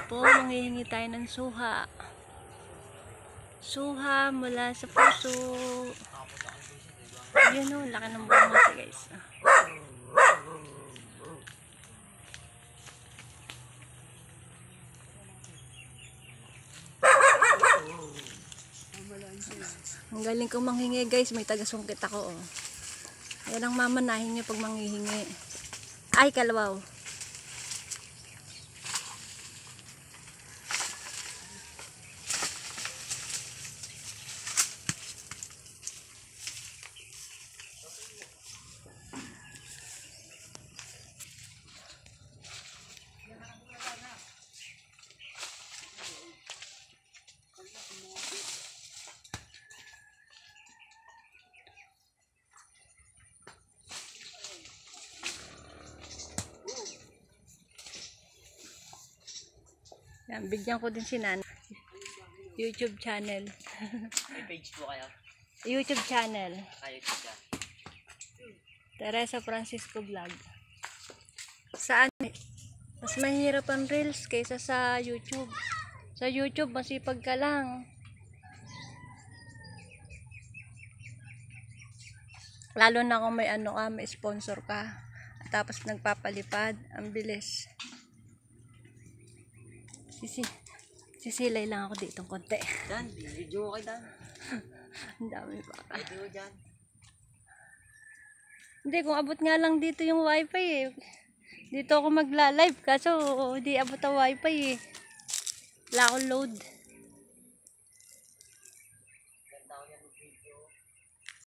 po, manghihingi tayo ng suha. Suha mula sa puso. Yun o, laki ng bunga guys. Ang galing kong manghingi guys, may taga-sungkit ako oh. Yan ang mamanahin nyo pag manghihingi. Ay, kalabaw. Yan, bigyan ko din si Nan. YouTube channel. May page po kayo? YouTube channel. YouTube ka. Teresa Francisco Vlog. Saan? Mas mahirap ang reels kaysa sa YouTube. Sa YouTube, masipag ka lang. Lalo na kung may ano ka, may sponsor ka. Tapos nagpapalipad, ang bilis. Sisilay lang ako dito konti. Dan, video ko kay Dan. Ang dami pa. Video dyan. Hindi, kung abot nga lang dito yung wifi eh. Dito ako magla-live kaso hindi abot ang wifi eh. Wala akong load.